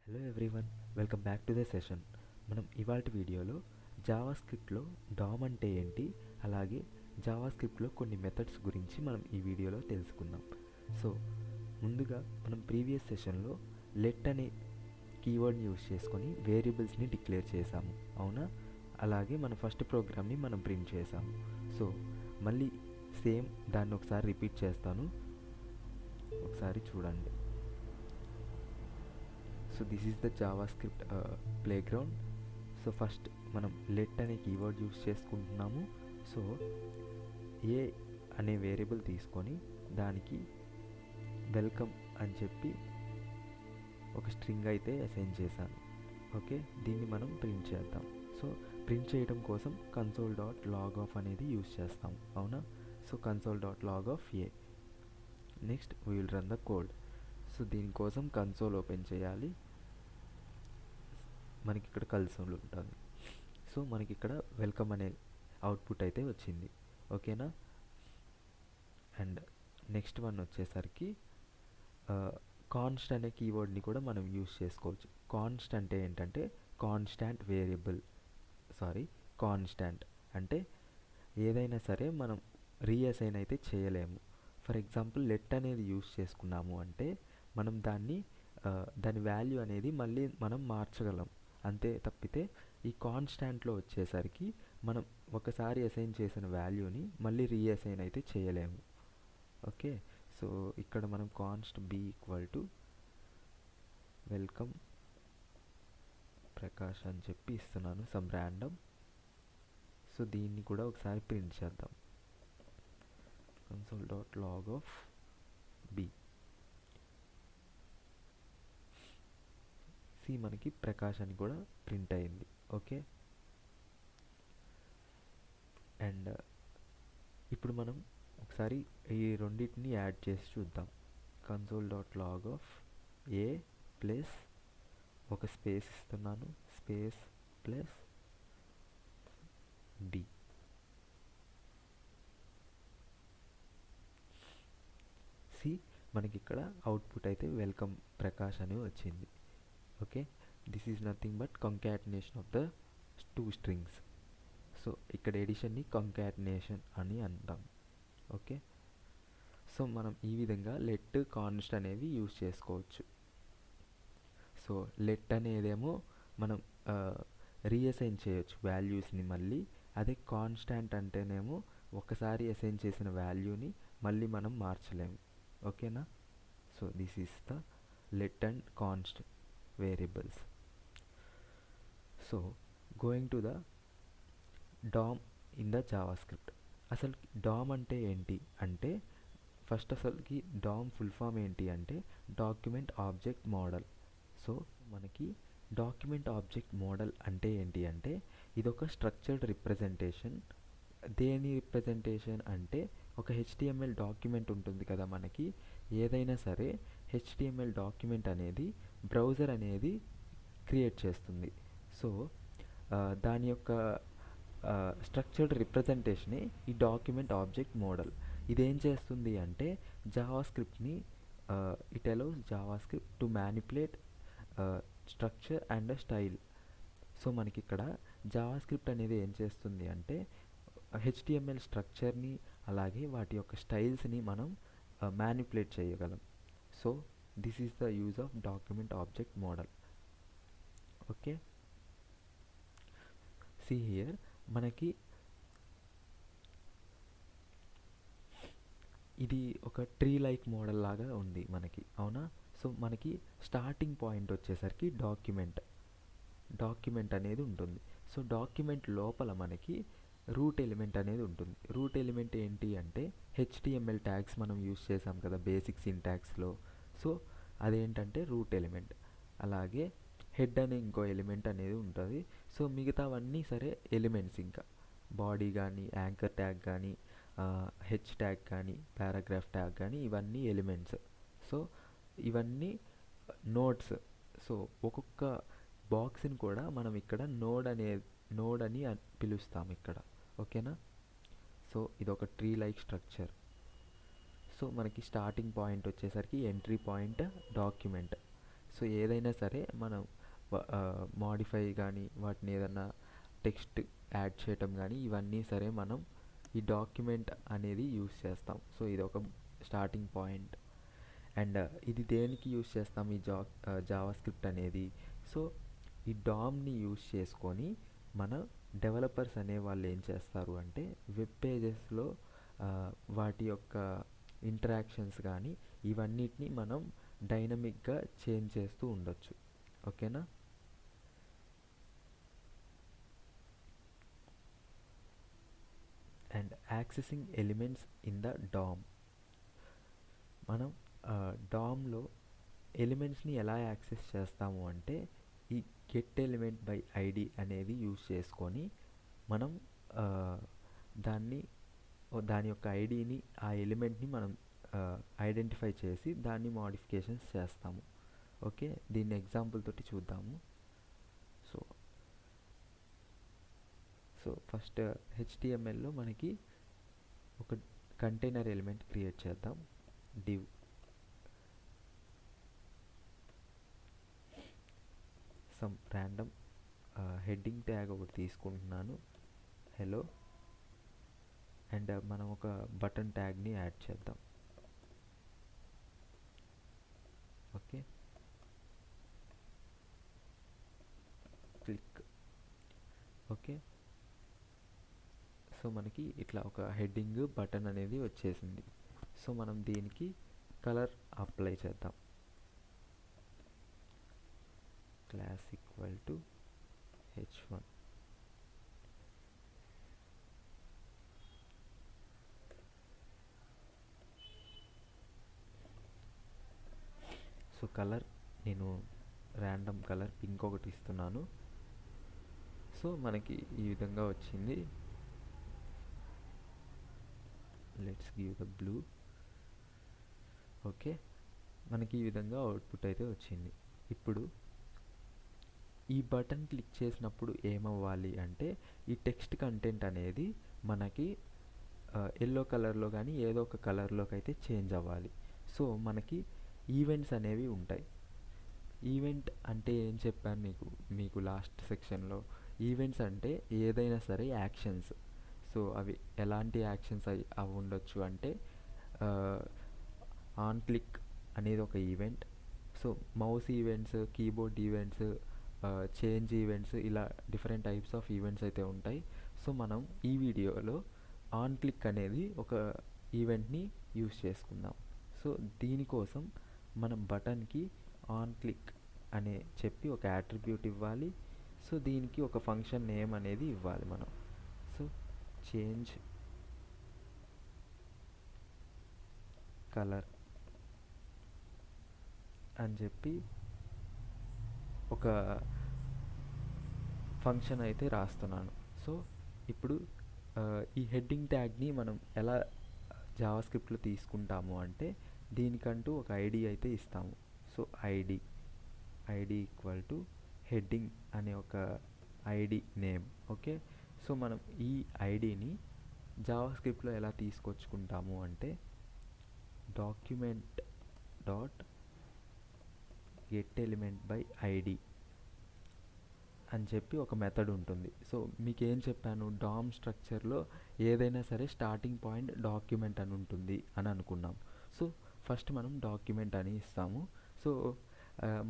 Hello everyone, welcome back to the session. మనం ఇవాల్టి వీడియోలో జావా స్క్రిప్ట్లో డామ్ అంటే ఏంటి, అలాగే జావా స్క్రిప్ట్లో కొన్ని మెథడ్స్ గురించి మనం ఈ వీడియోలో తెలుసుకుందాం. సో ముందుగా మనం ప్రీవియస్ సెషన్లో లెట్ అనే కీవర్డ్ని యూజ్ చేసుకొని వేరియబుల్స్ని డిక్లేర్ చేసాము, అవునా? అలాగే మన ఫస్ట్ ప్రోగ్రామ్ని మనం ప్రింట్ చేసాము. సో మళ్ళీ సేమ్ దాన్ని ఒకసారి రిపీట్ చేస్తాను, ఒకసారి చూడండి. So this is the JavaScript playground. So first మనం లెట్ అనే కీవర్డ్ యూస్ చేసుకుంటున్నాము. సో ఏ అనే వేరియబుల్ తీసుకొని దానికి వెల్కమ్ అని చెప్పి ఒక స్ట్రింగ్ అయితే అసైన్ చేశాను. ఓకే, దీన్ని మనం ప్రింట్ చేద్దాం. సో ప్రింట్ చేయడం కోసం console.log_off అనేది యూస్ చేస్తాం, అవునా? So console.log_off A. Next we will run the code. So దీనికోసం కన్సోల్ ఓపెన్ చేయాలి. మనకి ఇక్కడ కన్సోల్ ఉంటుంది. సో మనకి ఇక్కడ వెల్కమ్ అనే అవుట్పుట్ అయితే వచ్చింది, ఓకేనా? అండ్ నెక్స్ట్ వన్ వచ్చేసరికి కాన్స్ట్ అనే కీవర్డ్ని కూడా మనం యూస్ చేసుకోవచ్చు. కాన్స్ట్ అంటే ఏంటంటే కాన్స్టాంట్ వేరియబుల్, కాన్స్టాంట్ అంటే ఏదైనా సరే మనం రీఅసైన్ అయితే చేయలేము. ఫర్ ఎగ్జాంపుల్ లెట్ అనేది యూస్ చేసుకున్నాము అంటే మనం దాని వాల్యూ అనేది మళ్ళీ మనం మార్చగలం, అంతే తప్పితే ఈ కాన్స్టాంట్లో వచ్చేసరికి మనం ఒకసారి అసైన్ చేసిన వాల్యూని మళ్ళీ రీఅసైన్ అయితే చేయలేము. ఓకే, సో ఇక్కడ మనం const b equal to welcome Prakash అని చెప్పి ఇస్తున్నాను, సమ్ ర్యాండమ్. సో దీన్ని కూడా ఒకసారి ప్రింట్ చేద్దాం. console.log_off b. మనకి ప్రకాష్ అని కూడా ప్రింట్ అయింది. ఓకే, అండ్ ఇప్పుడు మనం ఒకసారి ఈ రెండింటిని యాడ్ చేసి చూద్దాం. console.log_off a ప్లస్ ఒక స్పేస్ ఇస్తున్నాను, స్పేస్ ప్లస్ b. మనకి ఇక్కడ అవుట్పుట్ అయితే వెల్కమ్ ప్రకాష్ అని వచ్చింది. Okay, this is nothing but concatenation of the two strings. So ఇక్కడ ఎడిషన్ని కంకాటినేషన్ అని అంటాం. ఓకే, సో మనం ఈ విధంగా లెట్ కాన్స్ట్ అనేవి యూజ్ చేసుకోవచ్చు. సో లెట్ అనేదేమో మనం రీఅసైన్ చేయొచ్చు వాల్యూస్ని మళ్ళీ, అదే కాన్స్టాంట్ అంటేనేమో ఒకసారి అసైన్ చేసిన వాల్యూని మళ్ళీ మనం మార్చలేము, ఓకేనా? So this is the let and const variables. So going to the DOM in the JavaScript. అసలు డామ్ అంటే ఏంటి అంటే, ఫస్ట్ అసలుకి డామ్ ఫుల్ ఫామ్ ఏంటి అంటే డాక్యుమెంట్ ఆబ్జెక్ట్ మోడల్. సో మనకి డాక్యుమెంట్ ఆబ్జెక్ట్ మోడల్ అంటే ఏంటి అంటే ఇదొక స్ట్రక్చర్డ్ రిప్రజెంటేషన్. దేని రిప్రజెంటేషన్ అంటే ఒక HTML డాక్యుమెంట్ ఉంటుంది కదా మనకి, ఏదైనా సరే HTML డాక్యుమెంట్ అనేది బ్రౌజర్ అనేది క్రియేట్ చేస్తుంది. సో దాని యొక్క స్ట్రక్చర్డ్ రిప్రజెంటేషనే ఈ డాక్యుమెంట్ ఆబ్జెక్ట్ మోడల్. ఇదేం చేస్తుంది అంటే జావాస్క్రిప్ట్ని it allows JavaScript to manipulate structure and style. So మనకి ఇక్కడ జావాస్క్రిప్ట్ అనేది ఏం చేస్తుంది అంటే HTML స్ట్రక్చర్ని అలాగే వాటి యొక్క స్టైల్స్ని మనం మ్యానిపులేట్ చేయగలం. So this is the use of document object model. Okay, see here మనకి ఇది ఒక ట్రీ లైక్ మోడల్ లాగా ఉంది మనకి, అవునా? సో మనకి స్టార్టింగ్ పాయింట్ వచ్చేసరికి డాక్యుమెంట్ అనేది ఉంటుంది. సో డాక్యుమెంట్ లోపల మనకి రూట్ ఎలిమెంట్ అనేది ఉంటుంది. రూట్ ఎలిమెంట్ ఏంటి అంటే HTML ట్యాగ్స్ మనం యూస్ చేసాం కదా బేసిక్ సింటాక్స్లో. సో అదేంటంటే రూట్ ఎలిమెంట్. అలాగే హెడ్ అనే ఇంకో ఎలిమెంట్ అనేది ఉంటుంది. సో మిగతావన్నీ సరే ఎలిమెంట్స్, ఇంకా బాడీ కానీ యాంకర్ ట్యాగ్ కానీ హెచ్ ట్యాగ్ కానీ పారాగ్రాఫ్ ట్యాగ్ కానీ ఇవన్నీ ఎలిమెంట్స్. సో ఇవన్నీ నోడ్స్. సో ఒక్కొక్క బాక్స్ని కూడా మనం ఇక్కడ నోడ్ అని పిలుస్తాం ఇక్కడ, ఓకేనా? సో ఇదొక ట్రీ లైక్ స్ట్రక్చర్. సో మనకి స్టార్టింగ్ పాయింట్ వచ్చేసరికి ఎంట్రీ పాయింట్ డాక్యుమెంట్. సో ఏదైనా సరే మనం మాడిఫై కానీ వాటిని ఏదన్నా టెక్స్ట్ యాడ్ చేయటం కానీ ఇవన్నీ సరే మనం ఈ డాక్యుమెంట్ అనేది యూస్ చేస్తాం. సో ఇది ఒక స్టార్టింగ్ పాయింట్. అండ్ ఇది దేనికి యూస్ చేస్తాం ఈ జావా స్క్రిప్ట్ అనేది? సో ఈ డామ్ని యూస్ చేసుకొని మన డెవలపర్స్ అనే వాళ్ళు ఏం చేస్తారు అంటే వెబ్ పేజెస్లో వాటి యొక్క ఇంటరాక్షన్స్ కానీ ఇవన్నిటిని మనం డైనమిక్గా చేంజ్ చేస్తూ ఉండొచ్చు. ఓకేనా? And accessing elements in the DOM. మనం డామ్లో ఎలిమెంట్స్ని ఎలా యాక్సెస్ చేస్తాము అంటే ఈ గెట్ ఎలిమెంట్ బై ఐడి అనేది యూస్ చేసుకొని మనం దాని యొక్క ఐడిని ఆ ఎలిమెంట్ని మనం ఐడెంటిఫై చేసి దాన్ని మోడిఫికేషన్స్ చేస్తాము. ఓకే, దీన్ని ఎగ్జాంపుల్ తోటి చూద్దాము. సో ఫస్ట్ హెచ్టిఎంఎల్లో మనకి ఒక కంటైనర్ ఎలిమెంట్ క్రియేట్ చేద్దాం. div some random heading tag ఒకటి తీసుకుంటున్నాను, హలో. అండ్ మనం ఒక బటన్ ట్యాగ్ని యాడ్ చేద్దాం. Okay, click. ఓకే, సో మనకి ఇట్లా ఒక హెడ్డింగ్ బటన్ అనేది వచ్చేసింది. సో మనం దీనికి కలర్ అప్లై చేద్దాం. Class equal to h1. So colour నేను ర్యాండమ్ కలర్ పింక్ ఒకటి ఇస్తున్నాను. సో మనకి ఈ విధంగా వచ్చింది. Let's give the blue. Okay, మనకి ఈ విధంగా అవుట్పుట్ అయితే వచ్చింది. ఇప్పుడు ఈ బటన్ క్లిక్ చేసినప్పుడు ఏమవ్వాలి అంటే ఈ టెక్స్ట్ కంటెంట్ అనేది మనకి ఎల్లో కలర్లో కానీ ఏదో ఒక కలర్లోకి అయితే చేంజ్ అవ్వాలి. సో మనకి ఈవెంట్స్ అనేవి ఉంటాయి. ఈవెంట్ అంటే ఏం చెప్పాను మీకు లాస్ట్ సెక్షన్లో. ఈవెంట్స్ అంటే ఏదైనా సరే యాక్షన్స్. సో అవి ఎలాంటి యాక్షన్స్ అవి ఉండొచ్చు అంటే ఆన్ క్లిక్ అనేది ఒక event. So mouse events, keyboard events, change events, ఇలా డిఫరెంట్ టైప్స్ ఆఫ్ ఈవెంట్స్ అయితే ఉంటాయి. సో మనం ఈ వీడియోలో ఆన్ క్లిక్ అనేది ఒక ఈవెంట్ని యూస్ చేసుకుందాం. సో దీనికోసం మనం బటన్కి ఆన్ క్లిక్ అనే చెప్పి ఒక యాట్రిబ్యూట్ ఇవ్వాలి. సో దీనికి ఒక ఫంక్షన్ నేమ్ అనేది ఇవ్వాలి మనం. సో చేంజ్ కలర్ అని చెప్పి ఒక ఫంక్షన్ అయితే రాస్తున్నాను. సో ఇప్పుడు ఈ హెడ్డింగ్ ట్యాగ్ని మనం ఎలా జావాస్క్రిప్ట్లో తీసుకుంటాము అంటే దీనికంటూ ఒక ఐడి అయితే ఇస్తాము. So ID equal to heading అనే ఒక ఐడి నేమ్. ఓకే, సో మనం ఈ ఐడిని జావాస్క్రిప్ట్లో ఎలా తీసుకొచ్చుకుంటాము అంటే document dot get element by ID అని చెప్పి ఒక మెథడ్ ఉంటుంది. సో మీకు ఏం చెప్పాను, డామ్ స్ట్రక్చర్లో ఏదైనా సరే స్టార్టింగ్ పాయింట్ డాక్యుమెంట్ అని ఉంటుంది అని అనుకున్నాం. సో ఫస్ట్ మనం డాక్యుమెంట్ అని ఇస్తాము. సో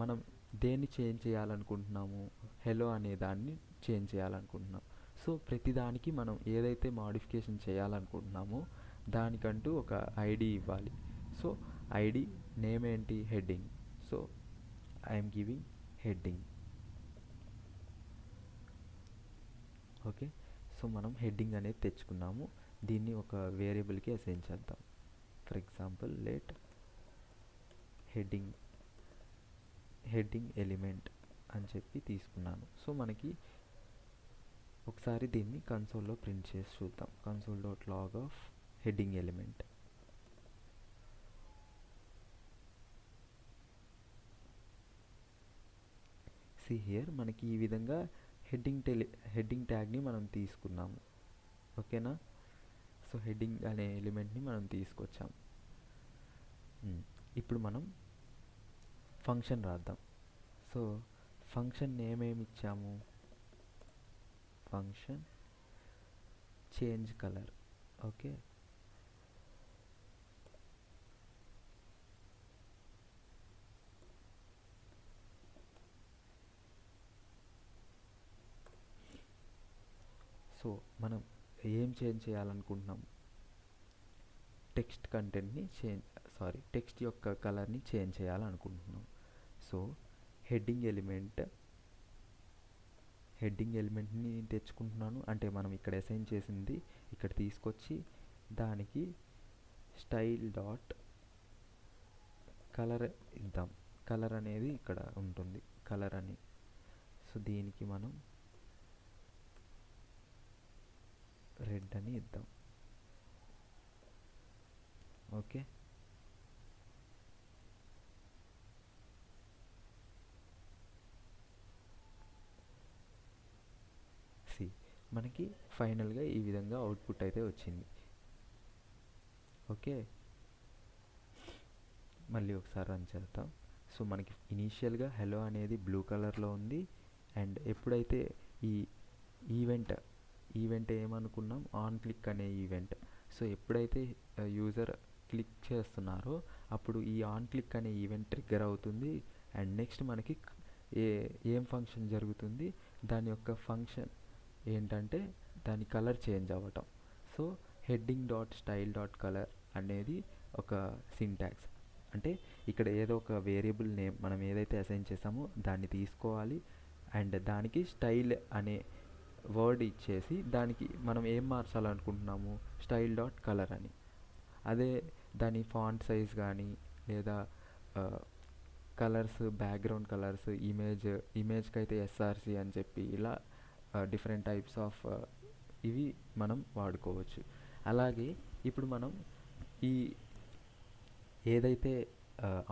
మనం దేన్ని చేంజ్ చేయాలనుకుంటున్నాము, హెలో అనే దాన్ని చేంజ్ చేయాలనుకుంటున్నాం. సో ప్రతిదానికి మనం ఏదైతే మాడిఫికేషన్ చేయాలనుకుంటున్నామో దానికంటూ ఒక ఐడి ఇవ్వాలి. సో ఐడి నేమ్ ఏంటి, heading. So I'm giving heading. Okay, so మనం హెడ్డింగ్ అనేది తెచ్చుకున్నాము. దీన్ని ఒక వేరియబుల్కి అసైన్ చేద్దాం. For example let heading element అని చెప్పి తీసుకున్నాను. సో మనకి ఒకసారి దీన్ని కన్సోల్లో ప్రింట్ చేసి చూద్దాం. console.log of heading element. See here మనకి ఈ విధంగా హెడ్డింగ్ ట్యాగ్ని మనం తీసుకున్నాము. ఓకేనా? సో హెడ్డింగ్ అనే ఎలిమెంట్ని మనం తీసుకొచ్చాం. ఇప్పుడు మనం ఫంక్షన్ రాద్దాం. సో ఫంక్షన్ నేమ్ ఏమి ఇచ్చాము, function change colour. Okay, so మనం ఏం చేంజ్ చేయాలనుకుంటున్నాం, టెక్స్ట్ కంటెంట్ని టెక్స్ట్ యొక్క కలర్ని చేంజ్ చేయాలనుకుంటున్నాం. సో హెడ్డింగ్ ఎలిమెంట్ని తెచ్చుకుంటున్నాను, అంటే మనం ఇక్కడ అసైన్ చేసింది ఇక్కడ తీసుకొచ్చి దానికి స్టైల్ డాట్ కలర్ ఇద్దాం. కలర్ అనేది ఇక్కడ ఉంటుంది, కలర్ అని. సో దీనికి మనం రెడ్ అని ఇద్దాం. ఓకే, మనకి ఫైనల్గా ఈ విధంగా అవుట్పుట్ అయితే వచ్చింది. ఓకే, మళ్ళీ ఒకసారి రన్ చేద్దాం. సో మనకి ఇనీషియల్గా హెలో అనేది బ్లూ కలర్లో ఉంది, అండ్ ఎప్పుడైతే ఈ ఈవెంట్ ఏమనుకున్నాం, ఆన్ క్లిక్ అనే ఈవెంట్. సో ఎప్పుడైతే యూజర్ క్లిక్ చేస్తున్నారో అప్పుడు ఈ ఆన్ క్లిక్ అనే ఈవెంట్ ట్రిగ్గర్ అవుతుంది, అండ్ నెక్స్ట్ మనకి ఏం ఫంక్షన్ జరుగుతుంది, దాని యొక్క ఫంక్షన్ ఏంటంటే దాని కలర్ చేంజ్ అవ్వటం. So heading dot style dot colour అనేది ఒక సింటాక్స్, అంటే ఇక్కడ ఏదో ఒక వేరియబుల్ నేమ్ మనం ఏదైతే అసైన్ చేసామో దాన్ని తీసుకోవాలి, అండ్ దానికి స్టైల్ అనే వర్డ్ ఇచ్చేసి దానికి మనం ఏం మార్చాలనుకుంటున్నాము, స్టైల్ డాట్ కలర్ అని. అదే దాని ఫాంట్ సైజ్ కానీ లేదా కలర్స్, బ్యాక్గ్రౌండ్ కలర్స్, ఇమేజ్కి అయితే ఎస్ఆర్సి అని చెప్పి ఇలా డిఫరెంట్ టైప్స్ ఆఫ్ ఇవి మనం వాడుకోవచ్చు. అలాగే ఇప్పుడు మనం ఈ ఏదైతే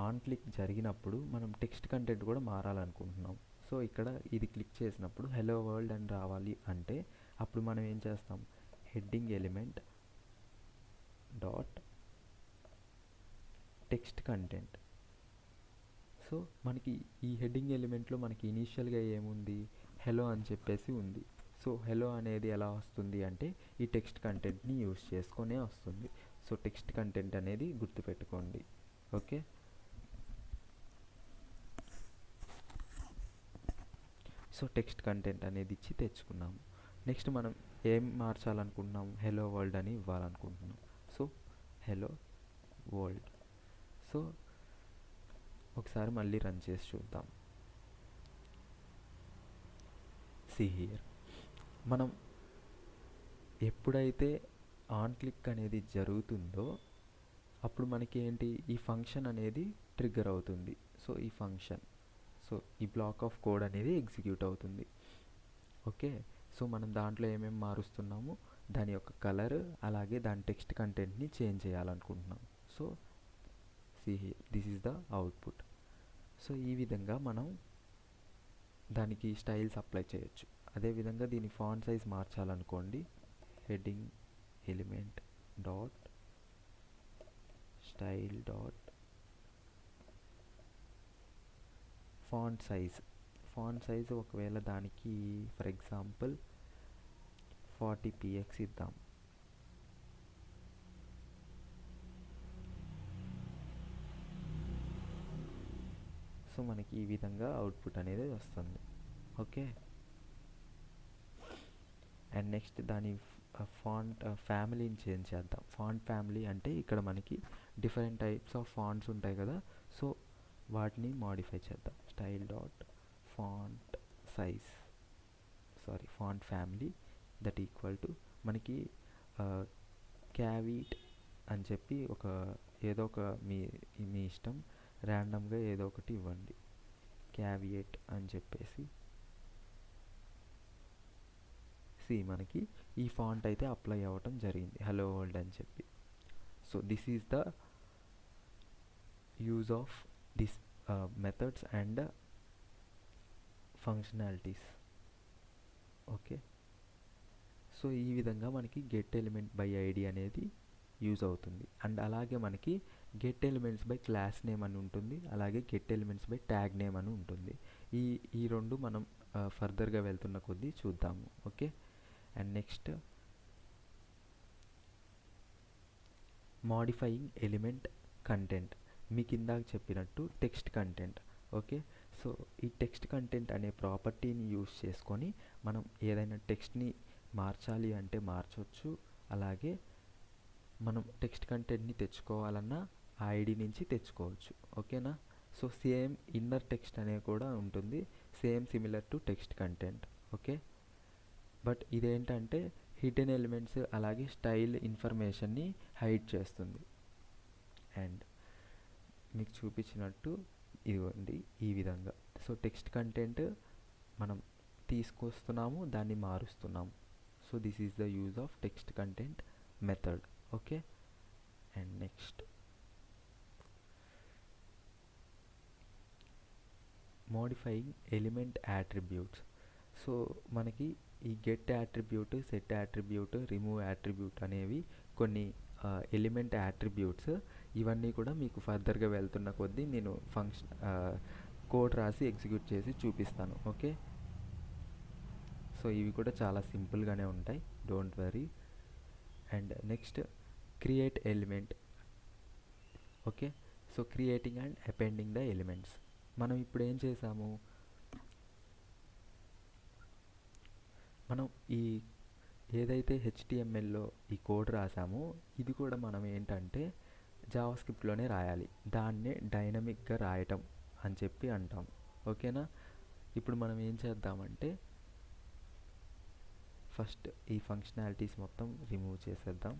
ఆన్ క్లిక్ జరిగినప్పుడు మనం టెక్స్ట్ కంటెంట్ కూడా మారాలనుకుంటున్నాం. సో ఇక్కడ ఇది క్లిక్ చేసినప్పుడు హెలో వరల్డ్ అని రావాలి అంటే అప్పుడు మనం ఏం చేస్తాం, heading element dot text content. So మనకి ఈ హెడ్డింగ్ ఎలిమెంట్లో మనకి ఇనీషియల్గా ఏముంది, హెలో అని చెప్పేసి ఉంది. సో హెలో అనేది ఎలా వస్తుంది అంటే ఈ టెక్స్ట్ కంటెంట్ని యూస్ చేసుకొనే వస్తుంది. సో టెక్స్ట్ కంటెంట్ అనేది గుర్తుపెట్టుకోండి. ఓకే, సో టెక్స్ట్ కంటెంట్ అనేది ఇచ్చి తెచ్చుకున్నాము. నెక్స్ట్ మనం ఏం మార్చాలనుకుంటున్నాం, హెలో వరల్డ్ అని ఇవ్వాలనుకుంటున్నాం. So hello world. సో ఒకసారి మళ్ళీ రన్ చేసి చూద్దాం. సీ హియర్, మనం ఎప్పుడైతే ఆన్ క్లిక్ అనేది జరుగుతుందో అప్పుడు మనకి ఏంటి, ఈ ఫంక్షన్ అనేది ట్రిగ్గర్ అవుతుంది. సో ఈ ఫంక్షన్, సో ఈ బ్లాక్ ఆఫ్ కోడ్ అనేది ఎగ్జిక్యూట్ అవుతుంది. ఓకే, సో మనం దాంట్లో ఏమేమి మారుస్తున్నాము, దాని యొక్క కలర్ అలాగే దాని టెక్స్ట్ కంటెంట్ని చేంజ్ చేయాలనుకుంటున్నాం. So see here, this is the output. So ఈ విధంగా మనం దానికి స్టైల్స్ అప్లై చేయొచ్చు. అదేవిధంగా దీని ఫాంట్ సైజ్ మార్చాలనుకోండి, heading element dot style dot font size ఒకవేళ దానికి ఫర్ ఎగ్జాంపుల్ 40 px ఇద్దాం. సో మనకి ఈ విధంగా అవుట్పుట్ అనేది వస్తుంది. ఓకే, అండ్ నెక్స్ట్ దాని ఫాంట్ ఫ్యామిలీని చేంజ్ చేద్దాం. ఫాంట్ ఫ్యామిలీ అంటే ఇక్కడ మనకి డిఫరెంట్ టైప్స్ ఆఫ్ ఫాంట్స్ ఉంటాయి కదా, సో వాటిని మాడిఫై చేద్దాం. Style dot font size font family that equal to మనకి క్యావిట్ అని చెప్పి ఏదో ఒక మీ ఇష్టం ర్యాండమ్గా ఏదో ఒకటి ఇవ్వండి, క్యావియేట్ అని చెప్పేసి. మనకి ఈ ఫాంట్ అయితే అప్లై అవ్వటం జరిగింది, హలో వరల్డ్ అని చెప్పి. So this is the use of this methods and functionalities. Okay, so ఈ విధంగా మనకి గెట్ ఎలిమెంట్ బై ఐడి అనేది యూజ్ అవుతుంది. అండ్ అలాగే మనకి get elements by class name అని ఉంటుంది, అలాగే get elements by tag name అని ఉంటుంది. ఈ ఈ రెండు మనం ఫర్దర్గా వెళ్తున్న కొద్దీ చూద్దాము. Okay, and next modifying element content. మీకు ఇందాక చెప్పినట్టు టెక్స్ట్ కంటెంట్. ఓకే, సో ఈ టెక్స్ట్ కంటెంట్ అనే ప్రాపర్టీని యూస్ చేసుకొని మనం ఏదైనా టెక్స్ట్ని మార్చాలి అంటే మార్చవచ్చు. అలాగే మనం టెక్స్ట్ కంటెంట్ని తెచ్చుకోవాలన్నా ఆ ఐడి నుంచి తెచ్చుకోవచ్చు. ఓకేనా? సో సేమ్ ఇన్నర్ టెక్స్ట్ అనేది కూడా ఉంటుంది, same similar to text content. Okay, but ఇదేంటంటే హిడెన్ ఎలిమెంట్స్ అలాగే స్టైల్ ఇన్ఫర్మేషన్ని హైడ్ చేస్తుంది. అండ్ మీకు చూపించినట్టు ఇదిగోండి ఈ విధంగా. సో టెక్స్ట్ కంటెంట్ మనం తీసుకొస్తున్నాము, దాన్ని మారుస్తున్నాము. So this is the use of text content method. Okay, and next modifying element attributes. So మనకి ఈ get attribute, set attribute, remove attribute అనేవి కొన్ని ఎలిమెంట్ యాట్రిబ్యూట్స్. ఇవన్నీ కూడా మీకు ఫర్దర్గా వెళ్తున్న కొద్దీ నేను కోడ్ రాసి ఎగ్జిక్యూట్ చేసి చూపిస్తాను. ఓకే, సో ఇవి కూడా చాలా సింపుల్గానే ఉంటాయి, don't worry. And next create element. Okay, so creating and appending the elements. మనం ఇప్పుడు ఏం చేసాము, మనం ఈ ఏదైతే HTMLలో ఈ కోడ్ రాసామో ఇది కూడా మనం ఏంటంటే జావాస్క్రిప్ట్లోనే రాయాలి. దాన్నే డైనమిక్గా రాయటం అని చెప్పి అంటాం. ఓకేనా? ఇప్పుడు మనం ఏం చేద్దామంటే ఫస్ట్ ఈ ఫంక్షనాలిటీస్ మొత్తం రిమూవ్ చేసేద్దాం.